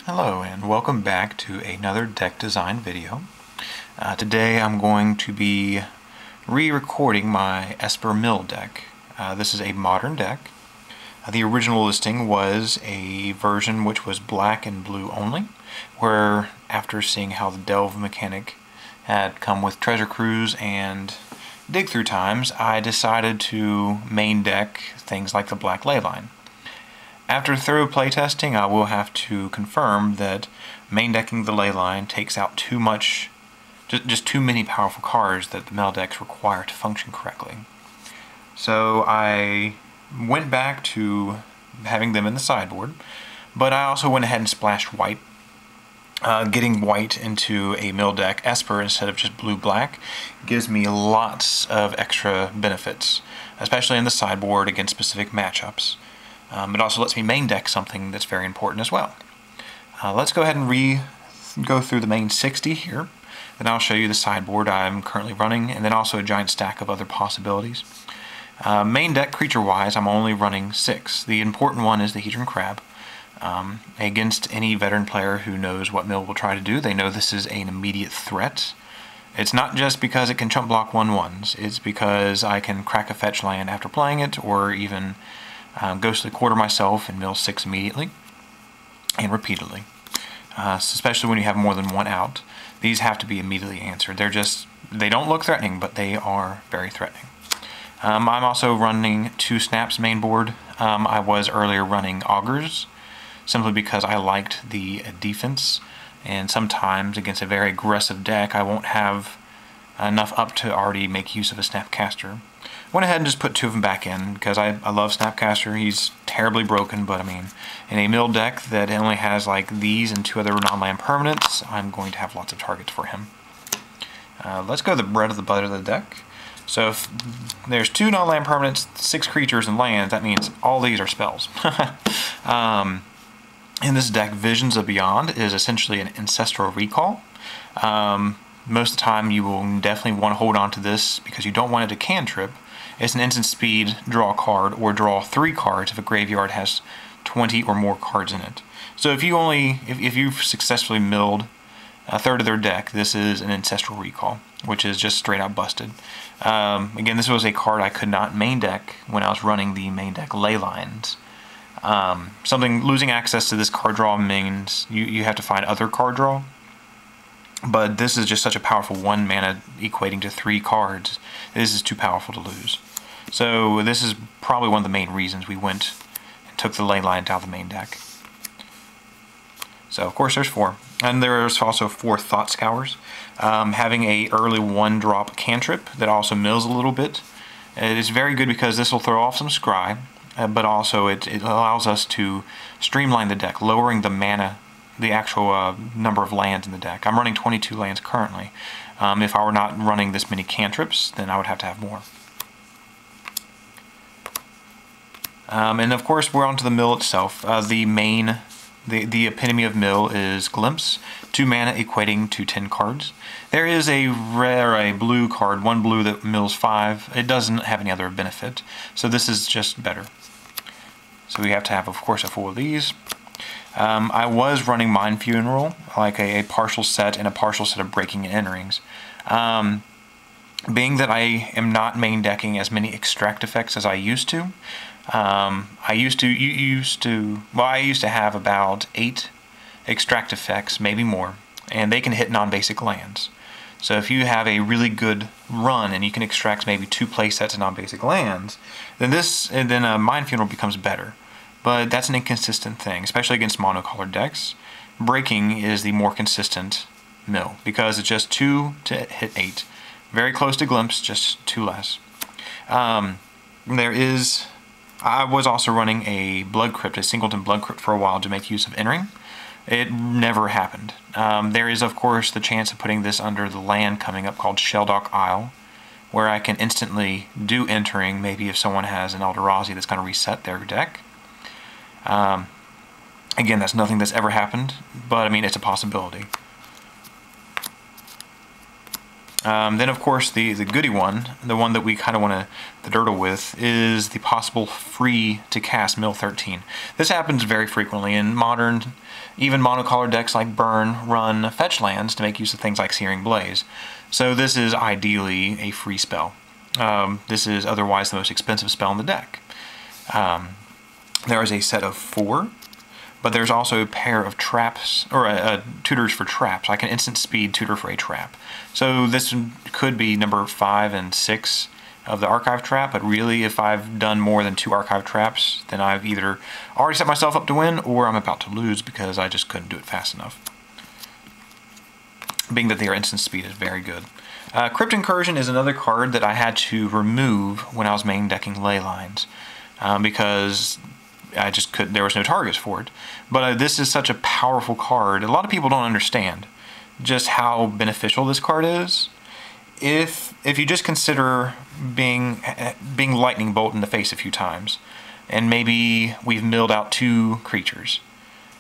Hello and welcome back to another deck design video. Today I'm going to be re-recording my Esper mill deck. This is a modern deck. The original listing was a version which was black and blue only, where after seeing how the delve mechanic had come with Treasure Cruse and Dig through times, I decided to main deck things like the black ley line. After thorough playtesting, I will have to confirm that main decking the ley line takes out too much, just too many powerful cards that the mill decks require to function correctly. So I went back to having them in the sideboard, but I also went ahead and splashed white. Getting white into a mill deck Esper instead of just blue-black gives me lots of extra benefits, especially in the sideboard against specific matchups. It also lets me main deck something that's very important as well. Let's go ahead and go through the main 60 here. Then I'll show you the sideboard I'm currently running, and then also a giant stack of other possibilities. Main deck creature-wise, I'm only running 6. The important one is the Hedron Crab. Against any veteran player who knows what mill will try to do, they know this is an immediate threat. It's not just because it can chump block 1/1s, it's because I can crack a fetch land after playing it, or even ghostly quarter myself and mill 6 immediately and repeatedly. Especially when you have more than one out. These have to be immediately answered. They don't look threatening, but they are very threatening. I'm also running 2 snaps main board. I was earlier running augurs, simply because I liked the defense, and sometimes against a very aggressive deck I won't have enough up to already make use of a Snapcaster. Went ahead and just put 2 of them back in because I love Snapcaster. He's terribly broken, but I mean, in a mill deck that only has like these and 2 other non-land permanents, I'm going to have lots of targets for him. Let's go to the bread of the butter of the deck. So if there's 2 non-land permanents, 6 creatures, and lands, that means all these are spells. In this deck, Visions of Beyond is essentially an Ancestral Recall. Most of the time you will definitely want to hold on to this because you don't want it to cantrip. It's an instant speed, draw a card, or draw 3 cards if a graveyard has 20 or more cards in it. So if you've successfully milled a third of their deck, this is an Ancestral Recall, which is just straight out busted. Again, this was a card I could not main deck when I was running the main deck ley lines. Losing access to this card draw means you have to find other card draw, but this is just such a powerful 1 mana equating to 3 cards. This is too powerful to lose. So this is probably one of the main reasons we went and took the ley line out of the main deck. So of course there's 4, and there's also 4 Thought Scours. Having a early 1-drop cantrip that also mills a little bit. It is very good because this will throw off some scry, but also it allows us to streamline the deck, lowering the mana, the actual number of lands in the deck. I'm running 22 lands currently. If I were not running this many cantrips, then I would have to have more. And of course we're onto the mill itself. The epitome of mill is Glimpse, 2 mana equating to 10 cards. There is a rare, a blue card, 1 blue that mills 5. It doesn't have any other benefit, so this is just better. So we have to have, of course, a 4 of these. I was running Mind Funeral, like a partial set and a partial set of Breaking and Enterings. Being that I am not main decking as many extract effects as I used to, I used to have about 8 extract effects, maybe more, and they can hit non-basic lands. So if you have a really good run and you can extract maybe 2 playsets of non-basic lands, then Mind Funeral becomes better. But that's an inconsistent thing, especially against monocolored decks. Breaking is the more consistent mill because it's just 2 to hit 8. Very close to Glimpse, just 2 less. I was also running a Blood Crypt, a Singleton Blood Crypt for a while to make use of Entering. It never happened. There is, of course, the chance of putting this under the land coming up called Shelldock Isle, where I can instantly do Entering, maybe if someone has an Eldrazi that's going to reset their deck. Again, that's nothing that's ever happened, but I mean, it's a possibility. Then, of course, the goody one, the one that we kind of want to dirtle with, is the possible free to cast Mill 13. This happens very frequently in modern, even monocolor decks like Burn run fetch lands to make use of things like Searing Blaze. So this is ideally a free spell. This is otherwise the most expensive spell in the deck. There is a set of 4. But there's also a pair of traps, or tutors for traps. I can instant speed tutor for a trap. So this could be number 5 and 6 of the archive trap, but really if I've done more than 2 archive traps, then I've either already set myself up to win, or I'm about to lose because I just couldn't do it fast enough. Being that their instant speed is very good. Crypt Incursion is another card that I had to remove when I was main decking ley lines, because I just couldn't, there was no targets for it. But this is such a powerful card. A lot of people don't understand just how beneficial this card is. If you just consider being lightning bolt in the face a few times, and maybe we've milled out 2 creatures.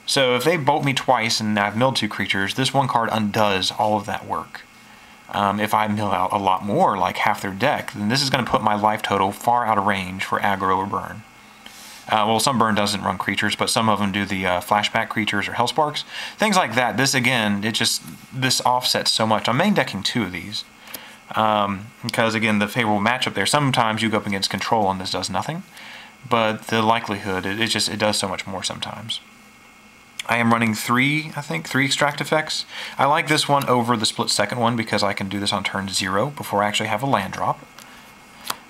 So if they bolt me twice and I've milled 2 creatures, this one card undoes all of that work. If I mill out a lot more, like half their deck, then this is going to put my life total far out of range for aggro or burn. Well, some burn doesn't run creatures, but some of them do the flashback creatures or hellsparks. Things like that. This, again, this offsets so much. I'm main decking 2 of these. Because, again, the favorable matchup there. Sometimes you go up against control and this does nothing. But the likelihood, it does so much more sometimes. I am running 3 extract effects. I like this one over the split second one because I can do this on turn 0 before I actually have a land drop.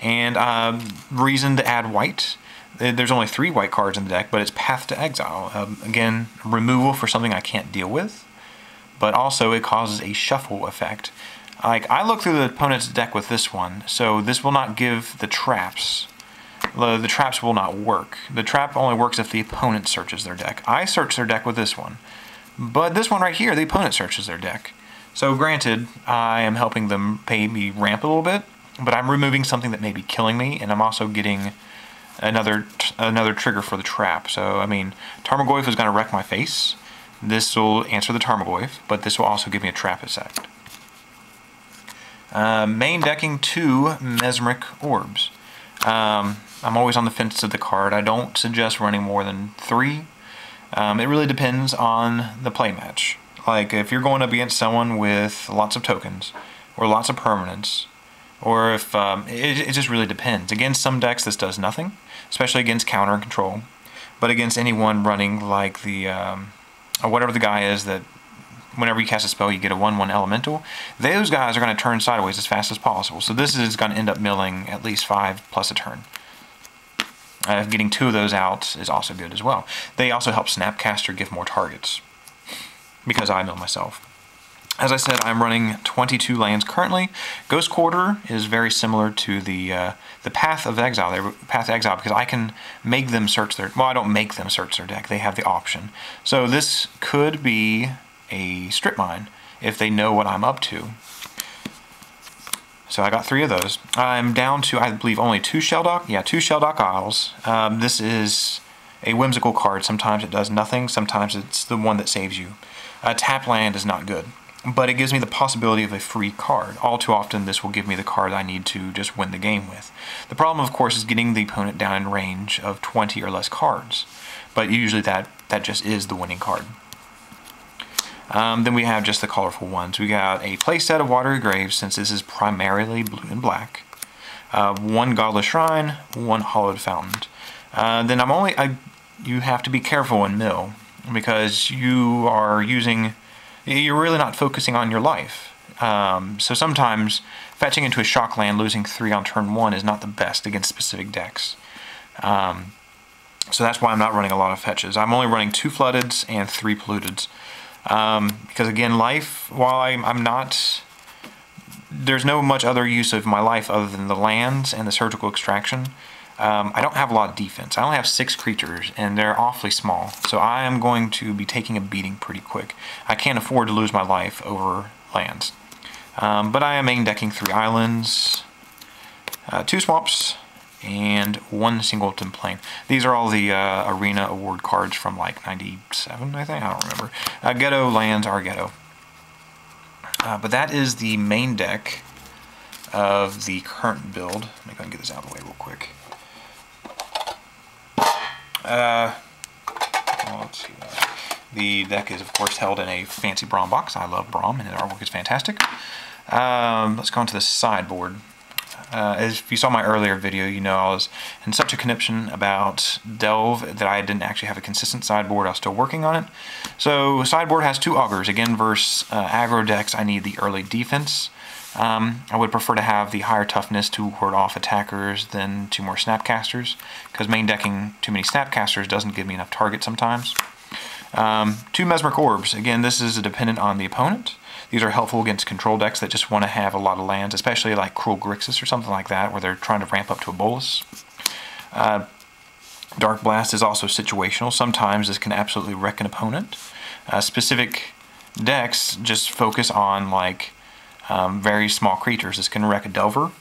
And reason to add white. There's only 3 white cards in the deck, but it's Path to Exile. Again, removal for something I can't deal with, but also it causes a shuffle effect. Like, I look through the opponent's deck with this one, so this will not give the traps. The traps will not work. The trap only works if the opponent searches their deck. I search their deck with this one, but this one right here, the opponent searches their deck. So granted, I am helping them maybe ramp a little bit, but I'm removing something that may be killing me, and I'm also getting another trigger for the trap. So, I mean, Tarmogoyf is going to wreck my face. This will answer the Tarmogoyf, but this will also give me a trap effect. Main decking 2 Mesmeric Orbs. I'm always on the fence of the card. I don't suggest running more than 3. It really depends on the play match. Like, if you're going up against someone with lots of tokens, or lots of permanents, or if it just really depends. Against some decks this does nothing, especially against counter and control. But against anyone running like the whatever the guy is that whenever you cast a spell you get a 1/1 elemental, those guys are going to turn sideways as fast as possible. So this is going to end up milling at least 5 plus a turn. Getting 2 of those out is also good as well. They also help Snapcaster give more targets because I mill myself. As I said, I'm running 22 lands currently. Ghost Quarter is very similar to the Path of Exile. Path to Exile, because I can make them search their... Well, I don't make them search their deck. They have the option. So this could be a strip mine if they know what I'm up to. So I got 3 of those. I'm down to, I believe, only 2 Shelldock. Yeah, 2 Shelldock Isles. This is a whimsical card. Sometimes it does nothing. Sometimes it's the one that saves you. Tap land is not good, but it gives me the possibility of a free card. All too often this will give me the card I need to just win the game with. The problem, of course, is getting the opponent down in range of 20 or less cards, but usually that just is the winning card. Then we have just the colorful ones. We got a playset of Watery Graves, since this is primarily blue and black. 1 Godless Shrine, 1 Hollowed Fountain. Then you have to be careful in mill, because you're really not focusing on your life. So sometimes fetching into a shock land, losing 3 on turn 1 is not the best against specific decks. So that's why I'm not running a lot of fetches. I'm only running 2 Floodeds and 3 Polluteds. Because again, life, while I'm not... There's no much other use of my life other than the lands and the surgical extraction. I don't have a lot of defense. I only have 6 creatures, and they're awfully small. So I am going to be taking a beating pretty quick. I can't afford to lose my life over lands. But I am main decking 3 islands, 2 swamps, and 1 Singleton Plain. These are all the Arena Award cards from like 97, I think? I don't remember. Ghetto lands are ghetto. But that is the main deck of the current build. Let me go and get this out of the way real quick. Let's see. The deck is, of course, held in a fancy Braum box. I love Braum, and the artwork is fantastic. Let's go on to the sideboard. As if you saw my earlier video, you know I was in such a conniption about Delve that I didn't actually have a consistent sideboard. I was still working on it. So sideboard has 2 augurs. Again, versus aggro decks, I need the early defense. I would prefer to have the higher toughness to ward off attackers than 2 more snapcasters, because main decking too many snapcasters doesn't give me enough target sometimes. 2 mesmeric orbs. Again, this is dependent on the opponent. These are helpful against control decks that just want to have a lot of lands, especially like Cruel Grixis or something like that, where they're trying to ramp up to a bolus. Dark Blast is also situational. Sometimes this can absolutely wreck an opponent. Specific decks just focus on like very small creatures. This can wreck a Delver.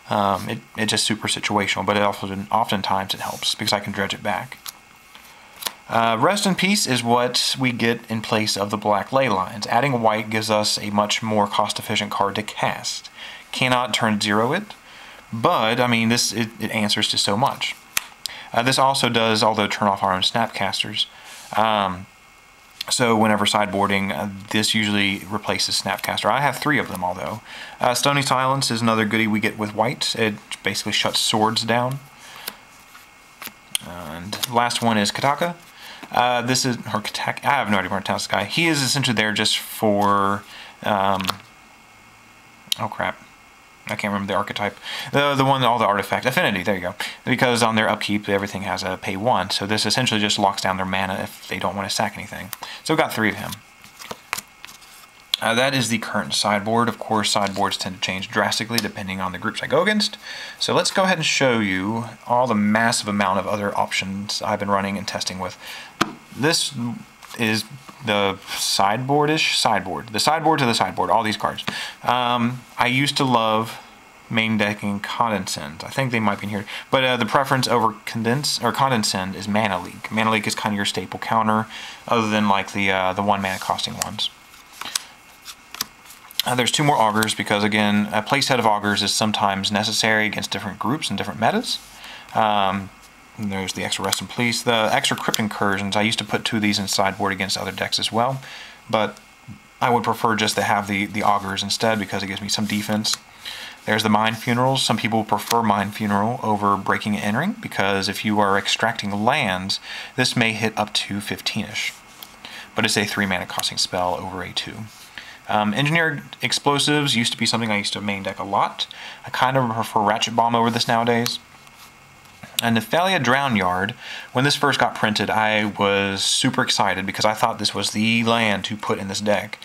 It's just super situational, but oftentimes it helps because I can dredge it back. Rest in Peace is what we get in place of the black ley lines. Adding a white gives us a much more cost-efficient card to cast. Cannot turn 0 it, but I mean it answers to so much. This also does, although, turn off our own snapcasters. So whenever sideboarding, this usually replaces snapcaster. I have 3 of them, although. Stony Silence is another goodie we get with white. It basically shuts swords down. And last one is Kataka. This is, or Kataka, I have no idea how to pronounce this guy. He is essentially there just for, oh crap, I can't remember the archetype. The one, all the artifact, Affinity, there you go. Because on their upkeep, everything has a pay 1, so this essentially just locks down their mana if they don't want to sack anything. So we've got 3 of him. That is the current sideboard. Of course, sideboards tend to change drastically depending on the groups I go against. So let's go ahead and show you all the massive amount of other options I've been running and testing with. This is the sideboard-ish sideboard. The sideboard to the sideboard, all these cards. I used to love main decking Condescend. I think they might be in here. But the preference over Condescend is Mana Leak. Mana Leak is kind of your staple counter, other than like the 1 mana costing ones. There's 2 more augurs because, again, a playset of augurs is sometimes necessary against different groups and different metas. There's the extra Rest in Peace. The extra Crypt Incursions, I used to put 2 of these in sideboard against other decks as well, but I would prefer just to have the augurs instead because it gives me some defense. There's the Mind Funerals. Some people prefer Mind Funeral over Breaking and Entering because if you are extracting lands, this may hit up to 15-ish. But it's a 3 mana costing spell over a 2. Engineered Explosives used to be something I used to main deck a lot. I kind of prefer Ratchet Bomb over this nowadays. And Nephalia Drownyard, when this first got printed, I was super excited because I thought this was the land to put in this deck.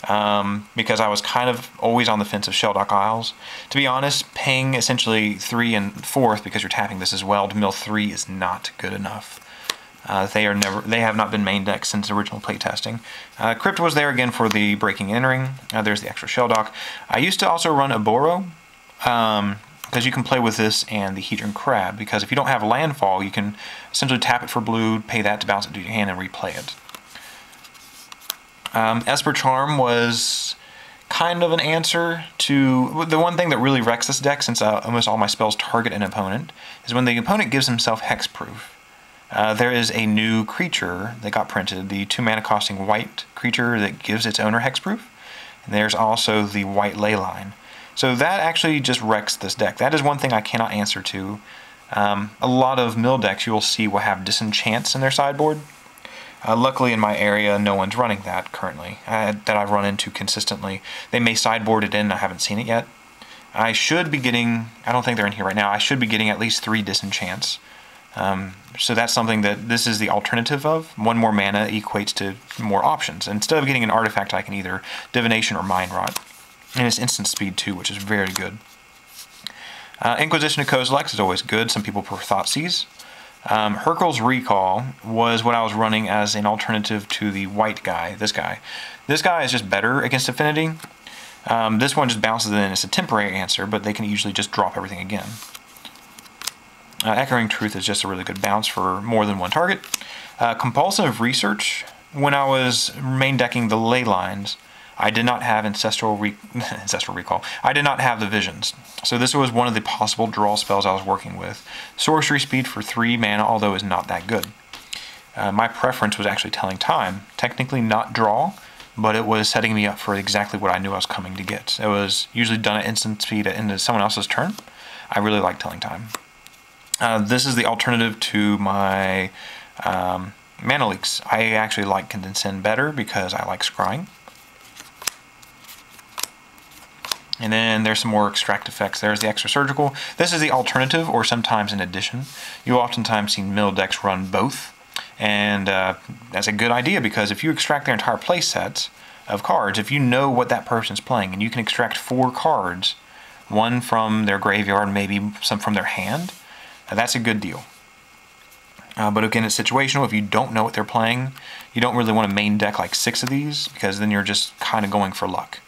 Because I was kind of always on the fence of Shelldock Isles. To be honest, paying essentially 3 and 4th because you're tapping this as well to mill 3 is not good enough. They have not been main deck since original playtesting. Crypt was there again for the Breaking and Entering. There's the extra Shelldock. I used to also run Aboro, because you can play with this and the Hedron Crab, because if you don't have landfall, you can essentially tap it for blue, pay that to bounce it to your hand, and replay it. Esper Charm was kind of an answer to the one thing that really wrecks this deck, since almost all my spells target an opponent, is when the opponent gives himself hexproof. There is a new creature that got printed, the 2 mana costing white creature that gives its owner hexproof. And there's also the white ley line. So that actually just wrecks this deck. That is one thing I cannot answer to. A lot of mill decks you will see will have Disenchants in their sideboard. Luckily in my area no one's running that currently, that I've run into consistently. They may sideboard it in, I haven't seen it yet. I should be getting, I don't think they're in here right now, I should be getting at least 3 Disenchants. So that's something that this is the alternative of. 1 more mana equates to more options. Instead of getting an artifact, I can either Divination or Mind Rot. And it's instant speed too, which is very good. Inquisition of Kozilek is always good. Some people prefer Thoughtseize. Hurkyl's Recall was what I was running as an alternative to the white guy, this guy. This guy is just better against Affinity. This one just bounces in. It's a temporary answer, but they can usually just drop everything again. Echoing Truth is just a really good bounce for more than 1 target. Compulsive Research, when I was main decking the ley lines, I did not have Ancestral Recall. I did not have the Visions. So this was one of the possible draw spells I was working with. Sorcery speed for 3 mana, although is not that good. My preference was actually Telling Time. Technically not draw, but it was setting me up for exactly what I knew I was coming to get. It was usually done at instant speed into someone else's turn. I really like Telling Time. This is the alternative to my Mana Leaks. I actually like Condensend better because I like scrying. And then there's some more extract effects. There's the Extra Surgical. This is the alternative, or sometimes in addition. You oftentimes see mill decks run both. And that's a good idea, because if you extract their entire play set of cards, if you know what that person's playing, and you can extract 4 cards, 1 from their graveyard, maybe some from their hand, that's a good deal. But again, it's situational. If you don't know what they're playing, you don't really want to main deck like 6 of these, because then you're just kind of going for luck.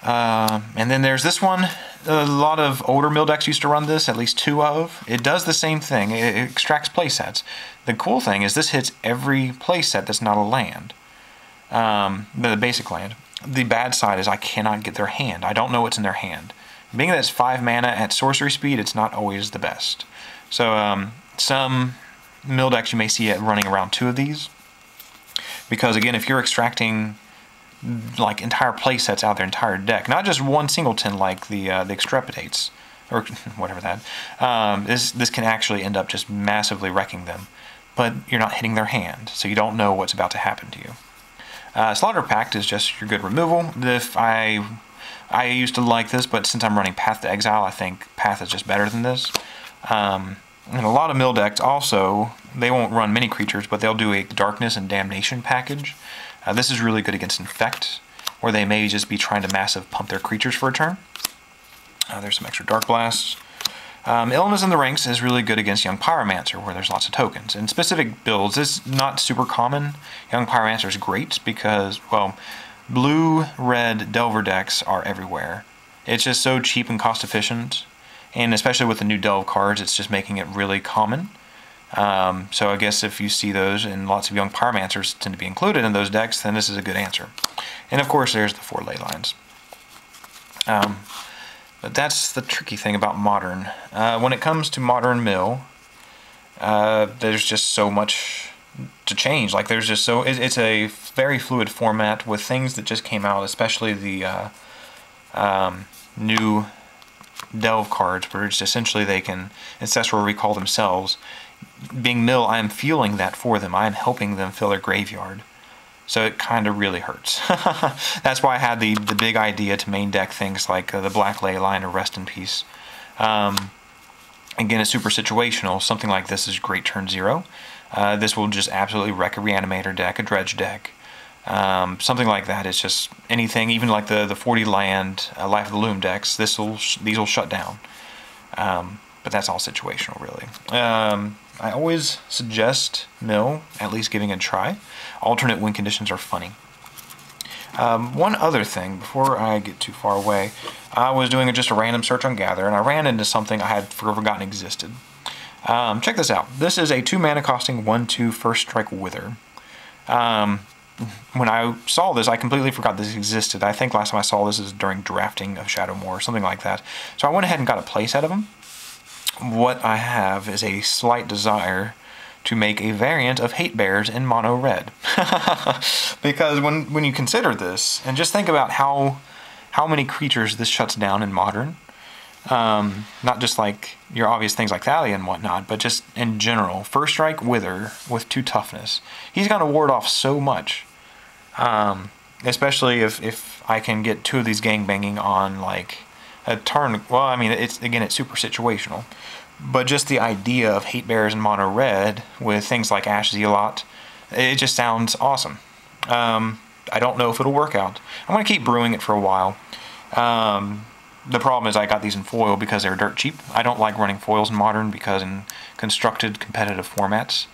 And then there's this one. A lot of older mill decks used to run this, at least 2 of. It does the same thing. It extracts playsets. The cool thing is this hits every playset that's not a land. The basic land. The bad side is I cannot get their hand. I don't know what's in their hand. Being that it's 5 mana at sorcery speed, it's not always the best. So some mill decks you may see it running around 2 of these. Because again, if you're extracting like entire play sets out of their entire deck, not just one singleton like the Extrepitates or whatever that, this can actually end up just massively wrecking them, but you're not hitting their hand, so you don't know what's about to happen to you. Slaughter Pact is just your good removal. If I used to like this, but since I'm running Path to Exile, I think Path is just better than this. And a lot of mill decks also, they won't run many creatures, but they'll do a Darkness and Damnation package. This is really good against Infect, where they may just be trying to massive pump their creatures for a turn. There's some extra Dark Blasts. Illness in the Ranks is really good against Young Pyromancer, where there's lots of tokens. In specific builds, this is not super common. Young Pyromancer is great because, well, blue-red Delver decks are everywhere. It's just so cheap and cost-efficient, and especially with the new Delve cards, it's just making it really common. So I guess if you see those, and lots of Young Pyromancers tend to be included in those decks, then this is a good answer. And of course there's the 4 ley lines. But that's the tricky thing about Modern. When it comes to Modern Mill, there's just so much to change. Like there's just so, it's a very fluid format with things that just came out, especially the new Delve cards, where it's essentially they can Ancestral Recall themselves. Being mill, I am fueling that for them. I am helping them fill their graveyard. So it kind of really hurts. That's why I had the big idea to main deck things like the Black Ley line or Rest in Peace. Again, it's super situational. Something like this is great turn 0. This will just absolutely wreck a Reanimator deck, a Dredge deck. Something like that. It's just anything, even like the 40 land Life of the Loom decks, these will shut down. But that's all situational, really. I always suggest mill, at least giving it a try. Alternate win conditions are funny. One other thing, before I get too far away, I was doing just a random search on Gather, and I ran into something I had forgotten existed. Check this out. This is a 2 mana costing 1/2 First Strike Wither. When I saw this, I completely forgot this existed. I think last time I saw this is during drafting of Shadowmoor or something like that. So I went ahead and got a playset of them. What I have is a slight desire to make a variant of Hate Bears in mono red. Because when you consider this, and just think about how many creatures this shuts down in Modern, not just like your obvious things like Thalia and whatnot, but just in general, First Strike Wither with 2 toughness. He's going to ward off so much. Especially if I can get 2 of these gangbanging on like a turn. Well, I mean, it's super situational. But just the idea of Hate Bears in mono red with things like Ash Zealot, it just sounds awesome. I don't know if it'll work out. I'm going to keep brewing it for a while. The problem is I got these in foil because they're dirt cheap. I don't like running foils in Modern because in constructed competitive formats,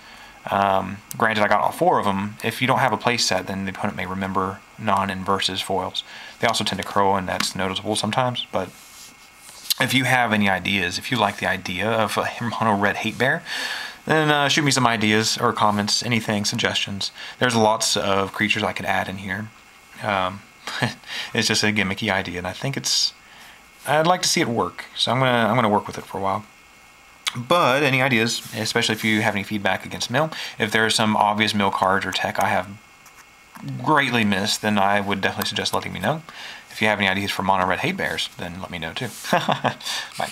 granted I got all 4 of them, if you don't have a place set, then the opponent may remember non and versus foils. They also tend to crow, and that's noticeable sometimes, but if you have any ideas, if you like the idea of a mono red Hate Bear, then shoot me some ideas or comments, anything, suggestions. There's lots of creatures I could add in here. It's just a gimmicky idea, and I think I'd like to see it work. So I'm gonna work with it for a while. But any ideas, especially if you have any feedback against mill, if there are some obvious mill cards or tech I have greatly missed, then I would definitely suggest letting me know. If you have any ideas for mono red hate bears, then let me know too. Bye.